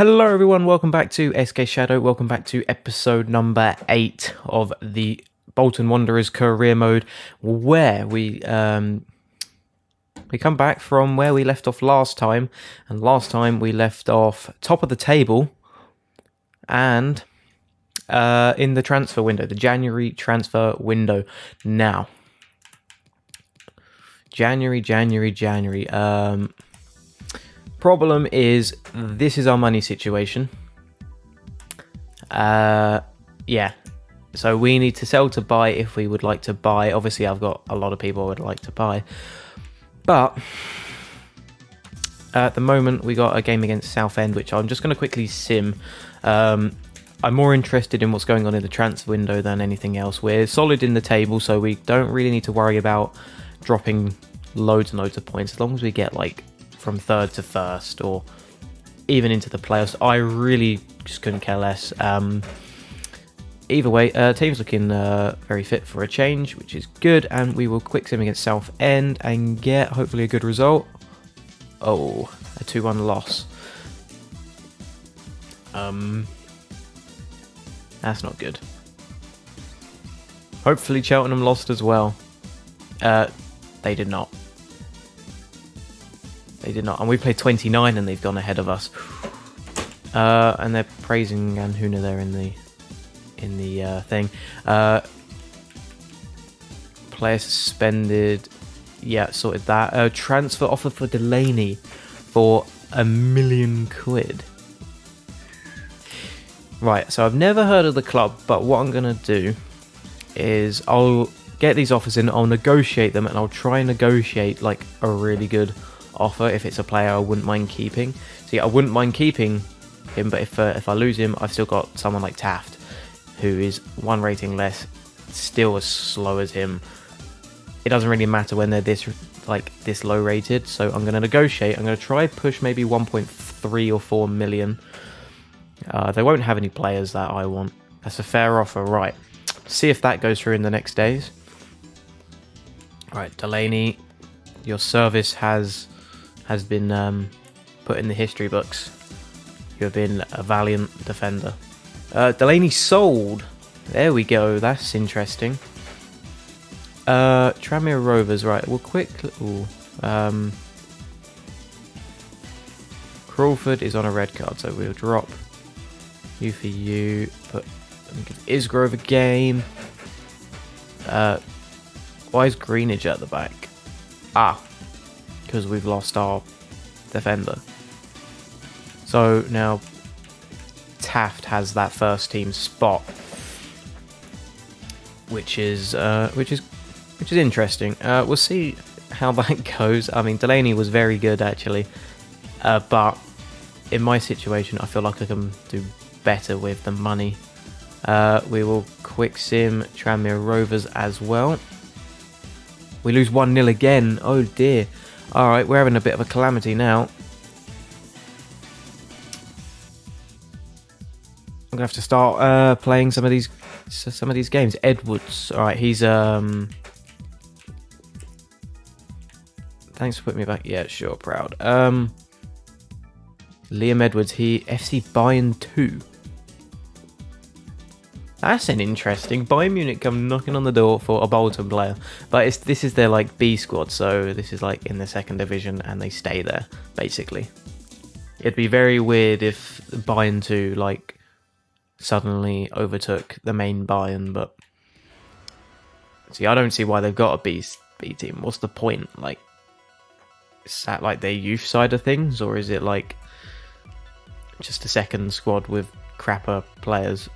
Hello everyone, welcome back to SK Shadow, welcome back to episode number 8 of the Bolton Wanderers career mode, where we come back from where we left off last time, and last time we left off top of the table, and in the transfer window, the January transfer window. Now, January. Problem is, this is our money situation. Yeah. So we need to sell to buy if we would like to buy. Obviously, I've got a lot of people I would like to buy. But at the moment, we got a game against Southend, which I'm just going to quickly sim. I'm more interested in what's going on in the transfer window than anything else. We're solid in the table, so we don't really need to worry about dropping loads and loads of points. As long as we get, like, from third to first, or even into the playoffs, I really just couldn't care less. Either way, team's looking very fit for a change, which is good, and we will quick sim against Southend and get hopefully a good result. Oh, a 2-1 loss. That's not good. Hopefully Cheltenham lost as well. They did not. They did not, and we played 29 and they've gone ahead of us. And they're praising Anhuna there in the thing. Player suspended. Yeah, sorted that. Transfer offer for Delaney for £1 million. Right, so I've never heard of the club, but what I'm gonna do is I'll get these offers in, I'll negotiate them, and I'll try and negotiate like a really good offer if it's a player I wouldn't mind keeping. See, I wouldn't mind keeping him, but if I lose him, I've still got someone like Taft, who is 1 rating less, still as slow as him. It doesn't really matter when they're this low rated, so I'm going to negotiate. I'm going to try push maybe 1.3 or 4 million. They won't have any players that I want. That's a fair offer, right? See if that goes through in the next days. Right, Delaney, your service has been put in the history books. You have been a valiant defender. Delaney sold. There we go. That's interesting. Tranmere Rovers. Right. We'll quick. Ooh. Crawford is on a red card, so we'll drop you for you. Put Isgrove a game. Why is Greenidge at the back? Ah. Because we've lost our defender. So now Taft has that first team spot, which is interesting. We'll see how that goes. I mean, Delaney was very good actually, but in my situation, I feel like I can do better with the money. We will quick sim Tranmere Rovers as well. We lose 1-0 again. Oh dear. Alright, we're having a bit of a calamity now. I'm gonna have to start playing some of these games. Edwards. Alright, he's thanks for putting me back. Yeah, sure, proud. Liam Edwards, he FC Bayern 2. That's an interesting. Bayern Munich come knocking on the door for a Bolton player, but this is their like B squad, so this is like in the 2nd division, and they stay there basically. It'd be very weird if Bayern 2 like suddenly overtook the main Bayern, but see, I don't see why they've got a B team. What's the point? Like, is that like their youth side of things, or is it like just a 2nd squad with crapper players?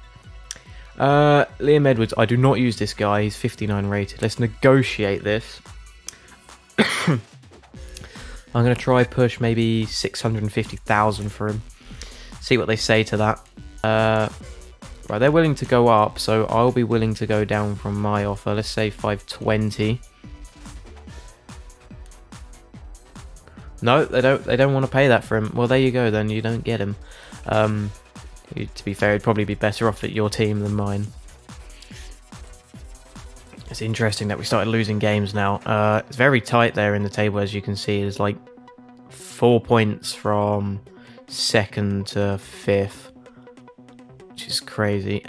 Liam Edwards, I do not use this guy. He's 59 rated. Let's negotiate this. I'm going to try push maybe 650,000 for him. See what they say to that. Right, they're willing to go up, so I'll be willing to go down from my offer. Let's say 520. No, they don't want to pay that for him. Well, there you go then. You don't get him. To be fair, it'd probably be better off at your team than mine. It's interesting that we started losing games now. It's very tight there in the table, as you can see. There's like 4 points from 2nd to 5th, which is crazy.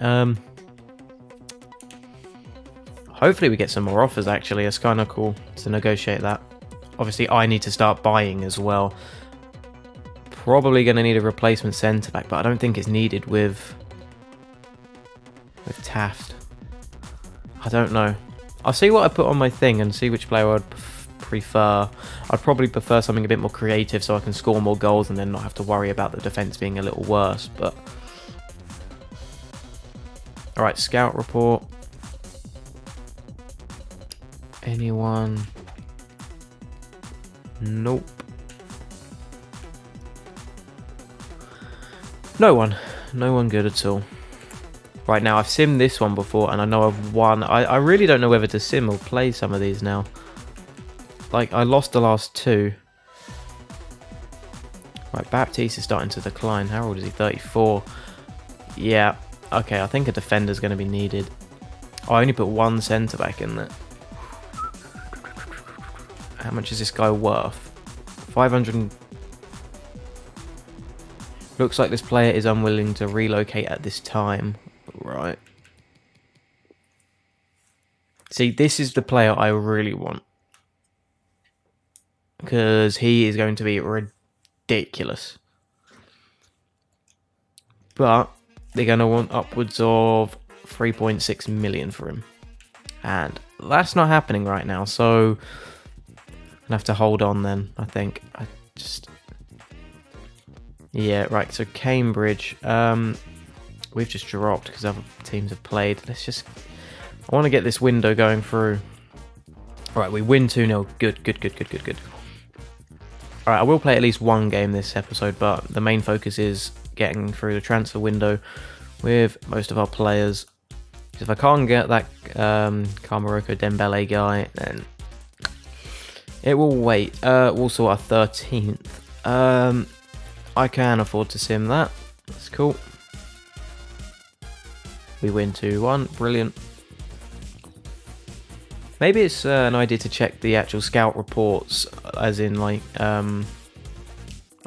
Hopefully we get some more offers, actually. It's kind of cool to negotiate that. Obviously, I need to start buying as well. Probably going to need a replacement centre-back, but I don't think it's needed with Taft. I don't know. I'll see what I put on my thing and see which player I'd prefer. I'd probably prefer something a bit more creative so I can score more goals and then not have to worry about the defence being a little worse. But alright, scout report. Anyone? Nope. No one. No one good at all. Right, now I've simmed this one before and I know I've won. I really don't know whether to sim or play some of these now. Like, I lost the last 2. Right, Baptiste is starting to decline. How old is he? 34. Yeah. Okay, I think a defender's going to be needed. Oh, I only put 1 centre-back in there. How much is this guy worth? 500. Looks like this player is unwilling to relocate at this time. Right. See, this is the player I really want. Because he is going to be ridiculous. But they're going to want upwards of 3.6 million for him. And that's not happening right now, so I'm gonna have to hold on then, I think. Yeah, right, so Cambridge. We've just dropped because other teams have played. I want to get this window going through. Alright, we win 2-0. Good. Alright, I will play at least 1 game this episode, but the main focus is getting through the transfer window with most of our players. If I can't get that Camaroko Dembele guy, then it will wait. We'll sort our 13th. I can afford to sim that. That's cool. We win 2-1. Brilliant. Maybe it's an idea to check the actual scout reports, as in, like, oh,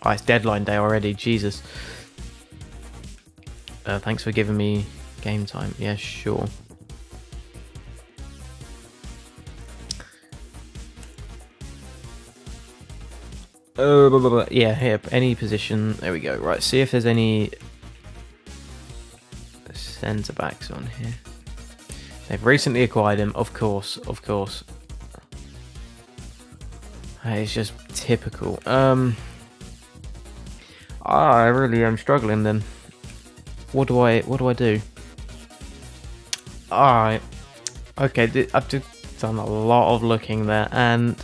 it's deadline day already. Jesus. Thanks for giving me game time. Yeah, sure. Yeah, here, any position. There we go. Right, see if there's any centre backs on here. They've recently acquired him, of course. It's just typical. I really am struggling then. What do I do? Alright. Okay, I've just done a lot of looking there, and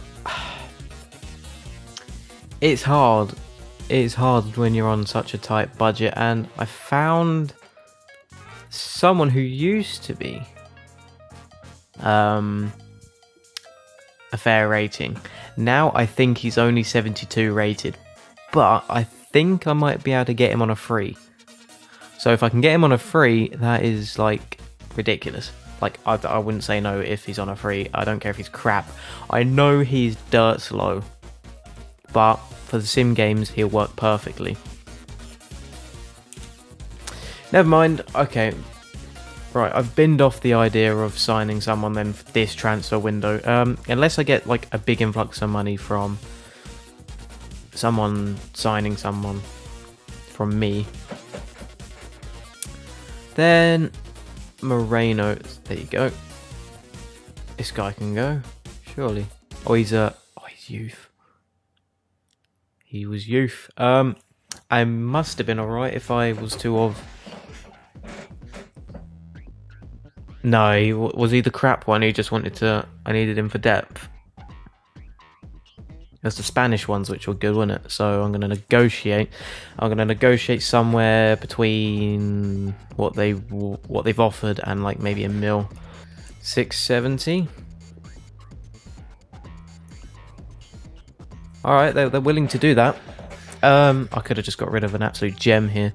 it's hard. It's hard when you're on such a tight budget, and I found someone who used to be a fair rating. Now I think he's only 72 rated, but I think I might be able to get him on a free. So if I can get him on a free, that is like ridiculous. Like, I wouldn't say no if he's on a free. I don't care if he's crap. I know he's dirt slow, but for the sim games, he'll work perfectly. Never mind. Okay. Right, I've binned off the idea of signing someone then for this transfer window. Unless I get like a big influx of money from someone signing someone from me. Then Moreno, there you go. This guy can go, surely. Oh, he's youth. He was youth. I must have been alright if I was to have. No, was he the crap one? He just wanted to. I needed him for depth. There's the Spanish ones which were good, wasn't it? So I'm gonna negotiate. I'm gonna negotiate somewhere between what they've offered and like maybe a mil. 670. All right, they're willing to do that. I could have just got rid of an absolute gem here.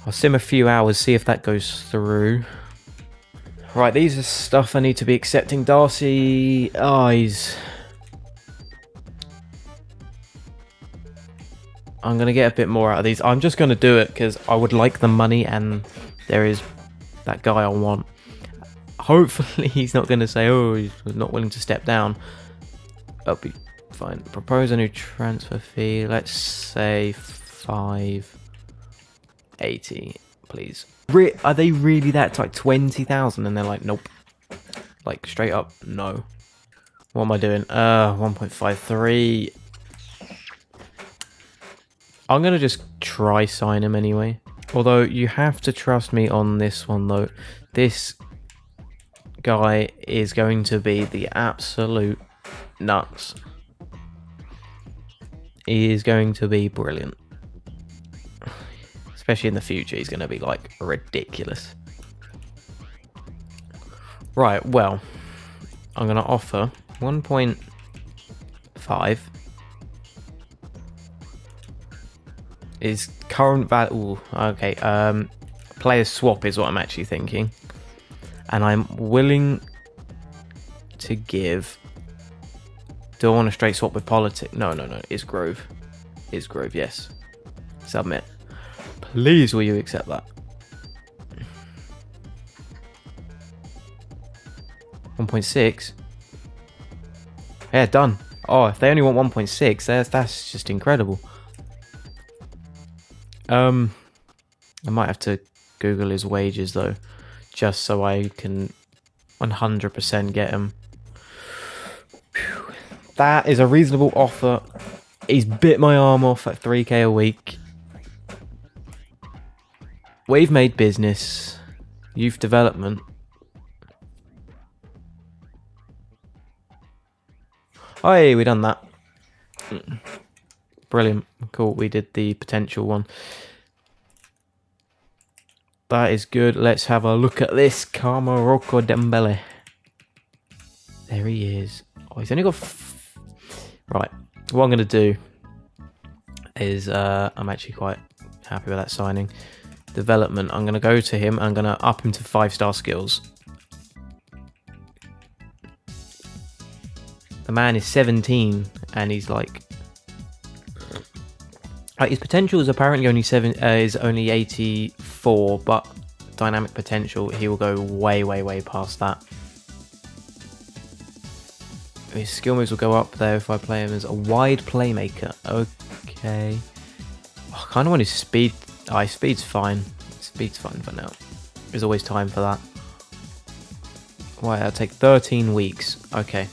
I'll sim a few hours, see if that goes through. Right, these are stuff I need to be accepting. Darcy, I'm going to get a bit more out of these. I'm just going to do it because I would like the money and there is that guy I want. Hopefully he's not going to say, oh, he's not willing to step down. That'll be fine. Propose a new transfer fee. Let's say 580, please. Are they really that tight? 20,000? And they're like, nope. Like, straight up, no. What am I doing? 1.53. I'm going to just try sign him anyway. Although, you have to trust me on this one, though. This guy is going to be the absolute nuts. He is going to be brilliant. Especially in the future, he's going to be, like, ridiculous. Right, well, I'm going to offer 1.5. Is current value... Okay, player swap is what I'm actually thinking. And I'm willing to give... Do I want a straight swap with Politic? No. It's Grove. It's Grove, yes. Submit. Please, will you accept that? 1.6. Yeah, done. Oh, if they only want 1.6, that's just incredible. I might have to Google his wages though, just so I can 100% get him. Whew. That is a reasonable offer. He's bit my arm off at 3k a week. We've made business. Youth development. Oh, hey, we done that. Brilliant. Cool. We did the potential one. That is good. Let's have a look at this. Camaroko Dembele. There he is. Oh, he's only got... Right. What I'm going to do is... I'm actually quite happy with that signing. Development. I'm going to go to him. I'm going to up him to 5-star skills. The man is 17 and he's like... his potential is apparently only is only 84, but dynamic potential, he will go way past that. His skill moves will go up there if I play him as a wide playmaker. Okay. I kind of want his speed. His speed's fine. Speed's fine for now. There's always time for that. Why, that'll take 13 weeks. Okay.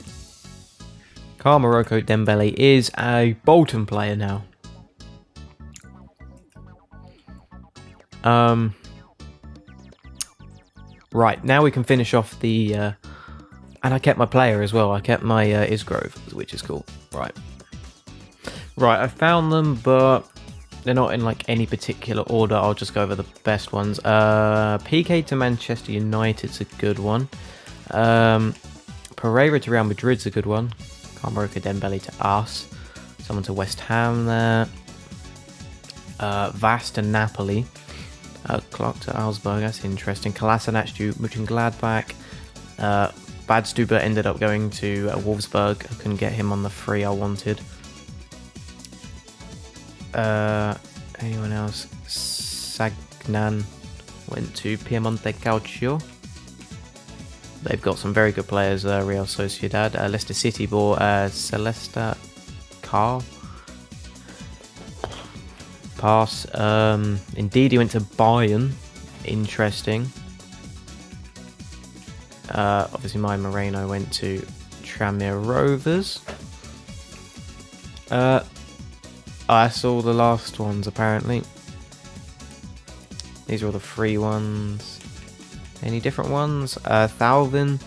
Camaroko Dembele is a Bolton player now. Right, now we can finish off the... and I kept my player as well. I kept my Isgrove, which is cool. Right. Right, I found them, but they're not in like any particular order. I'll just go over the best ones. PK to Manchester United's a good one. Pereira to Real Madrid's a good one. Camaroko Dembele to us. Someone to West Ham there. Vast to Napoli. Clark to Augsburg, that's interesting. Kolasinac to Mönchengladbach. Badstuber ended up going to Wolfsburg. I couldn't get him on the free I wanted. Anyone else? Sagnan went to Piemonte Calcio. They've got some very good players, Real Sociedad. Leicester City bought Celesta Carr. Pass. Indeed, he went to Bayern. Interesting. Obviously, my Moreno went to Tranmere Rovers. That's all the last ones, apparently. These are all the free ones. Any different ones? Thalvin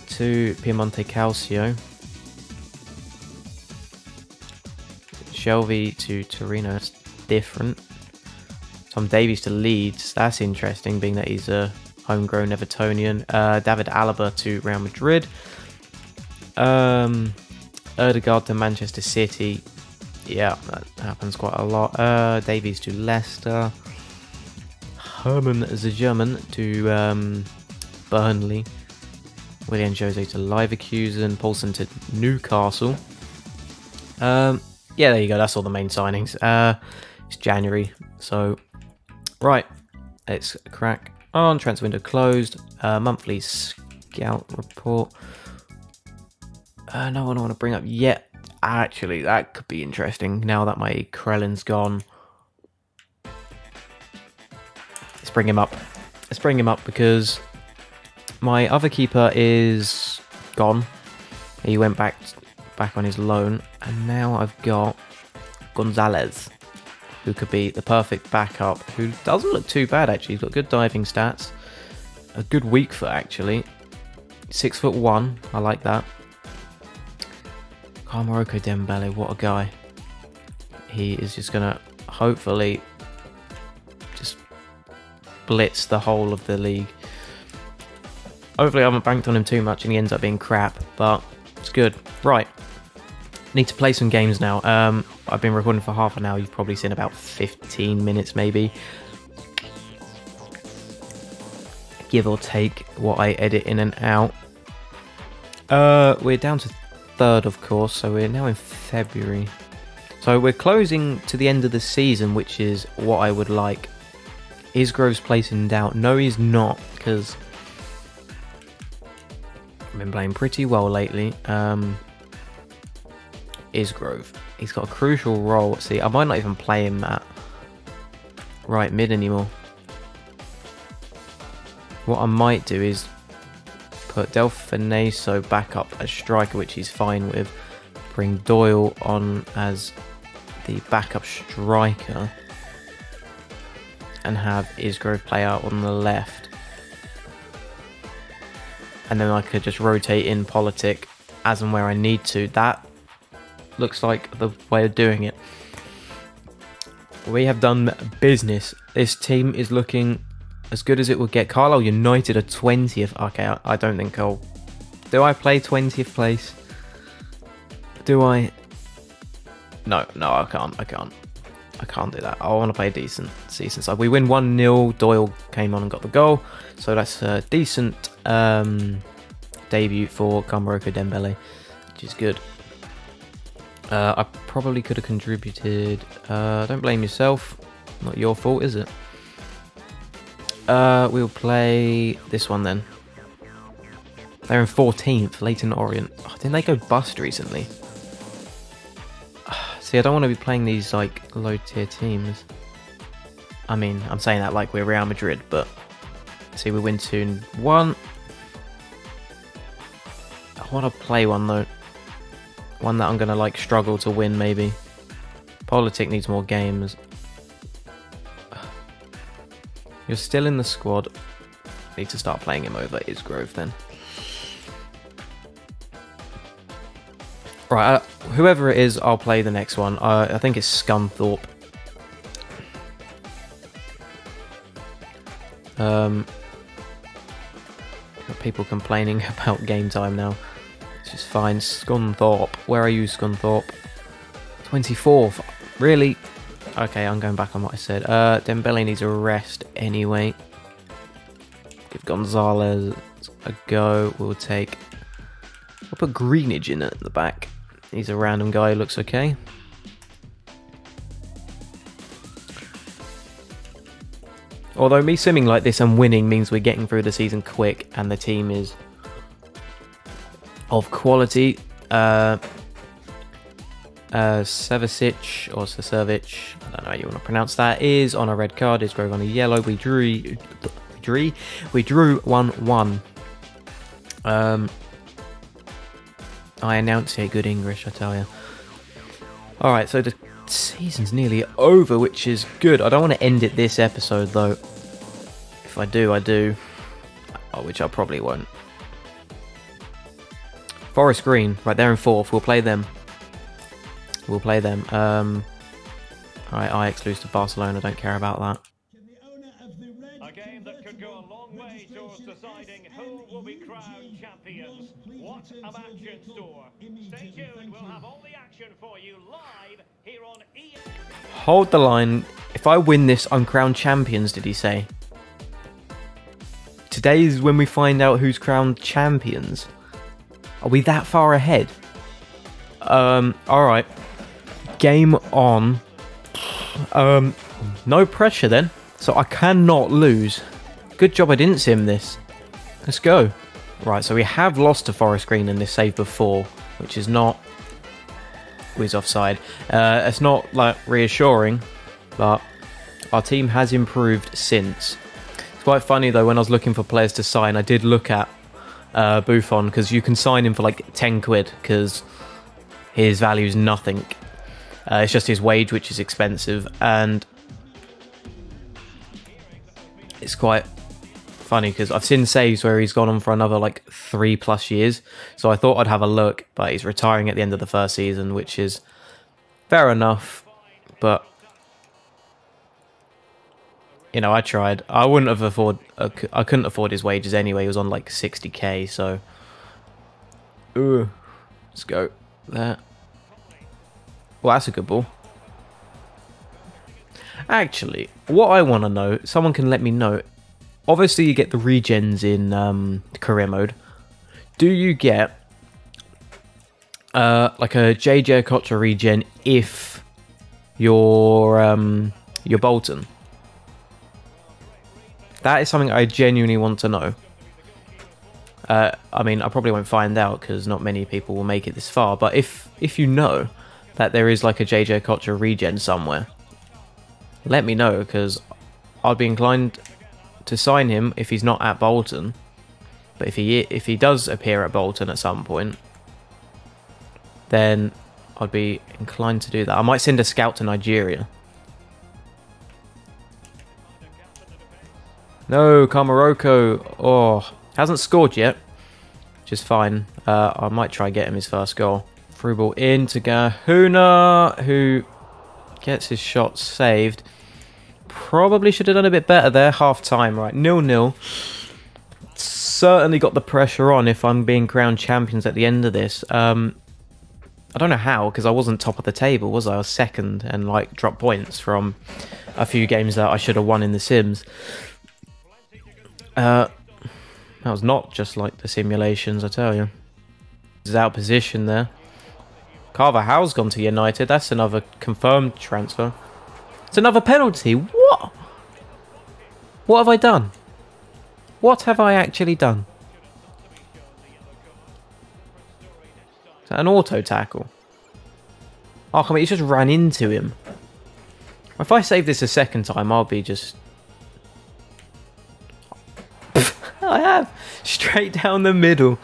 to Piemonte Calcio. Shelby to Torino. That's different. Tom Davies to Leeds. That's interesting, being that he's a homegrown Evertonian. David Alaba to Real Madrid. Erdegaard to Manchester City. Yeah, that happens quite a lot. Davies to Leicester. Herman Zegerman to Burnley. William Jose to Leverkusen. Paulson to Newcastle. Yeah, there you go. That's all the main signings. It's January, so right. Let's crack on. Transfer window closed. Monthly scout report. No one I want to bring up yet. Actually, that could be interesting. Now that my Krellin's gone, let's bring him up. Let's bring him up because my other keeper is gone. He went back on his loan, and now I've got Gonzalez, who could be the perfect backup, who doesn't look too bad actually. He's got good diving stats, a good weak foot actually, 6'1", I like that. Camaroko Dembele, what a guy. He is just gonna hopefully just blitz the whole of the league. Hopefully I haven't banked on him too much and he ends up being crap, but it's good. Right. Need to play some games now. I've been recording for half an hour. You've probably seen about 15 minutes maybe. Give or take what I edit in and out. We're down to 3rd, of course, so we're now in February. So we're closing to the end of the season, which is what I would like. Is Grove's place in doubt? No, he's not, because I've been playing pretty well lately. Is Grove. He's got a crucial role. See, I might not even play him at right mid anymore. What I might do is put Delfineso back up as striker, which he's fine with. Bring Doyle on as the backup striker. And have Isgrove play out on the left. And then I could just rotate in Politic as and where I need to. That looks like the way of doing it. We have done business. This team is looking as good as it would get. Carlisle United are 20th. Okay, I don't think I'll... Do I play 20th place? Do I? No, I can't. I can't do that. I want to play a decent side. We win 1-0. Doyle came on and got the goal. So that's a decent debut for Camaroko Dembele, which is good. I probably could have contributed. Don't blame yourself. Not your fault, is it? We'll play this one then. They're in 14th, Leyton Orient. Oh, didn't they go bust recently? See, I don't want to be playing these like low tier teams. I mean, I'm saying that like we're Real Madrid, but see, we win 2-1. I want to play one though. One that I'm going to like struggle to win maybe. Politic needs more games. You're still in the squad. Need to start playing him over Isgrove then. Right, whoever it is, I'll play the next one. I think it's Scunthorpe. Got people complaining about game time now. It's just fine. Scunthorpe. Where are you, Scunthorpe? 24th. Really? Okay, I'm going back on what I said. Dembele needs a rest anyway. Give Gonzalez a go. We'll put Greenidge in at the back. He's a random guy who looks okay. Although me swimming like this and winning means we're getting through the season quick and the team is of quality. Sevicic or Sesevic, I don't know how you want to pronounce that, is on a red card. Isgrove on a yellow. We drew 1-1. I enunciate good English, I tell you. Alright, so the season's nearly over, which is good. I don't want to end it this episode, though. If I do, I do. Oh, which I probably won't. Forest Green, right, they're in 4th. We'll play them. Alright, Ajax lose to Barcelona. Don't care about that. A game that could go a long way towards deciding who will be crowned champions. What a match in store. Stay tuned, we'll have all the action for you live here on EA. Hold the line. If I win this, I'm crowned champions, did he say? Today is when we find out who's crowned champions. Are we that far ahead? Alright. Game on. No pressure then. So I cannot lose. Good job I didn't sim this. Let's go. Right, so we have lost to Forest Green in this save before, which is not... Whiz offside. It's not like reassuring, but our team has improved since. It's quite funny though, when I was looking for players to sign, I did look at Buffon, because you can sign him for like 10 quid, because his value is nothing. It's just his wage, which is expensive, and it's quite funny because I've seen saves where he's gone on for another like 3+ years, so I thought I'd have a look, but he's retiring at the end of the first season, which is fair enough, but you know, I tried. I wouldn't have I couldn't afford his wages anyway. He was on like 60k, so let's go there. Well, that's a good ball. Actually, what I want to know, someone can let me know. Obviously, you get the regens in career mode. Do you get like a JJ Okocha regen if you're Bolton? That is something I genuinely want to know. I mean, I probably won't find out because not many people will make it this far. But if you know that there is like a JJ Okocha regen somewhere, let me know, because I'd be inclined to sign him if he's not at Bolton. But if he does appear at Bolton at some point, then I'd be inclined to do that. I might send a scout to Nigeria. No, Kamaroko. Oh, hasn't scored yet, which is fine. I might try get him his first goal. Through ball into Gahuna, who gets his shot saved. Probably should have done a bit better there. Half time, right? 0-0. Certainly got the pressure on if I'm being crowned champions at the end of this. I don't know how, because I wasn't top of the table, was I? I was second and like dropped points from a few games that I should have won in the Sims. That was not just like the simulations, I tell you. He's out of position there. Carvajal's gone to United. That's another confirmed transfer. It's another penalty. What? What have I done? What have I actually done? Is that an auto tackle? Oh, come on, he just ran into him. If I save this a second time, I'll be just... I have. Straight down the middle.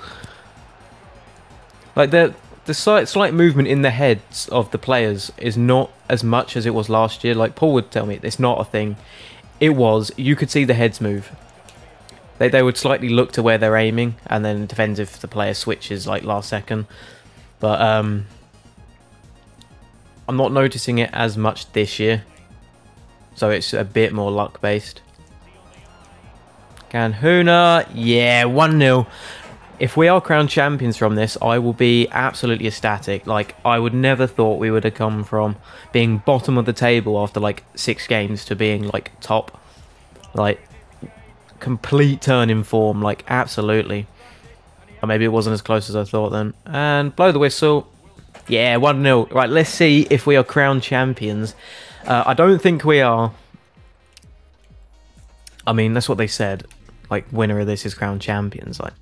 Like the slight movement in the heads of the players is not as much as it was last year. Like Paul would tell me, it's not a thing. It was. You could see the heads move. They would slightly look to where they're aiming, and then it depends if the player switches like last second. But I'm not noticing it as much this year, so it's a bit more luck based. Ganhuna, yeah, 1-0. If we are crowned champions from this, I will be absolutely ecstatic. Like, I would never thought we would have come from being bottom of the table after like 6 games to being like top. Like, complete turn in form, like absolutely. Or maybe it wasn't as close as I thought then. And blow the whistle. Yeah, 1-0. Right, let's see if we are crowned champions. I don't think we are. I mean, that's what they said. Like, winner of this is crowned champions. Like,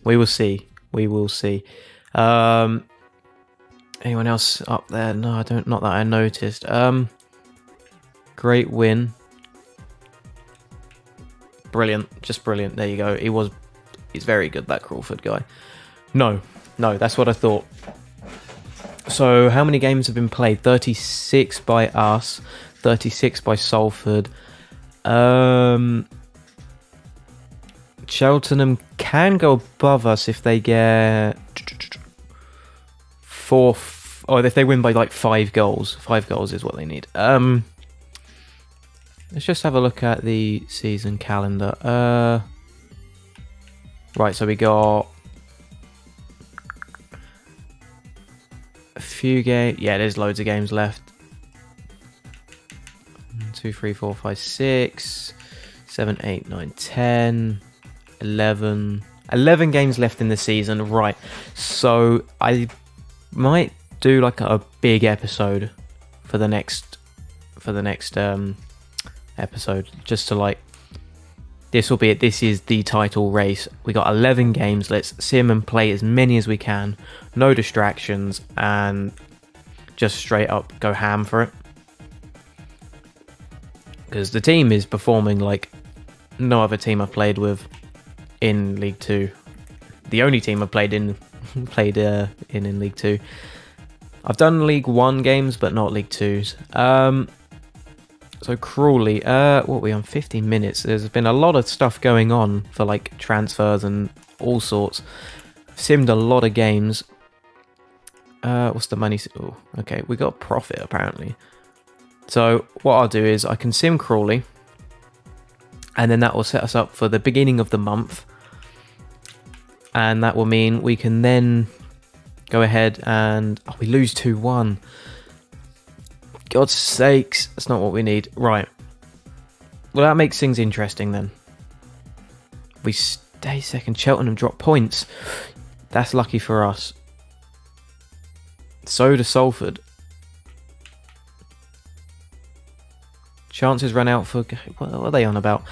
we will see. We will see. Anyone else up there? No, I don't. Not that I noticed. Great win. Brilliant. Just brilliant. There you go. He's very good, that Crawford guy. No, that's what I thought. So, how many games have been played? 36 by us. 36 by Salford. Cheltenham can go above us if they get 4, or if they win by like 5 goals. 5 goals is what they need. Let's just have a look at the season calendar. Right, so we got a few games. Yeah, there's loads of games left. 1, 2, 3, 4, 5, 6, 7, 8, 9, 10, 11 games left in the season. Right, so I might do like a big episode for the next episode, just to like, this will be it. This is the title race. We got 11 games. Let's sim and play as many as we can. No distractions, and just straight up go ham for it. Because the team is performing like no other team I've played with in League 2. The only team I've played in League 2. I've done League 1 games, but not League 2s. So Crawley, what are we on? 50 minutes. There's been a lot of stuff going on for like transfers and all sorts. Simmed a lot of games. What's the money? Oh, okay, we got profit apparently. So what I'll do is I can sim Crawley, and then that will set us up for the beginning of the month. And that will mean we can then go ahead and... Oh, we lose 2-1. God's sakes, that's not what we need. Right. Well, that makes things interesting then. We stay second. Cheltenham drop points. That's lucky for us. So does Salford. Chances run out for... What are they on about?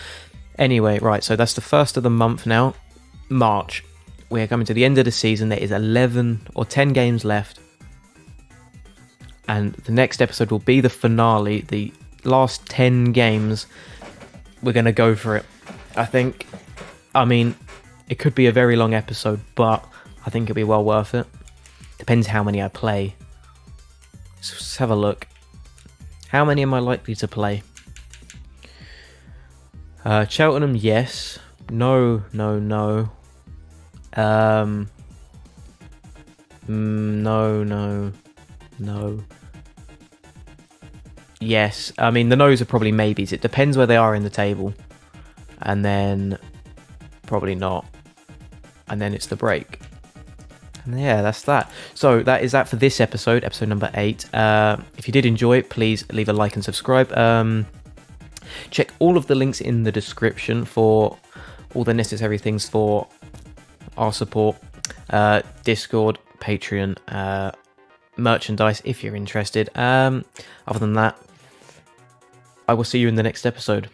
Anyway, right, so that's the first of the month now. March. We're coming to the end of the season. There is 11 or 10 games left. And the next episode will be the finale. The last 10 games. We're going to go for it. I think... I mean, it could be a very long episode, but I think it'll be well worth it. Depends how many I play. So let's have a look. How many am I likely to play? Cheltenham, yes. No. No. Yes. I mean, the no's are probably maybes. It depends where they are in the table. And then probably not. And then it's the break. And yeah, that's that. So that is that for this episode number 8. If you did enjoy it, please leave a like and subscribe. Check all of the links in the description for all the necessary things for our support. Discord, Patreon, merchandise if you're interested. Other than that, I will see you in the next episode.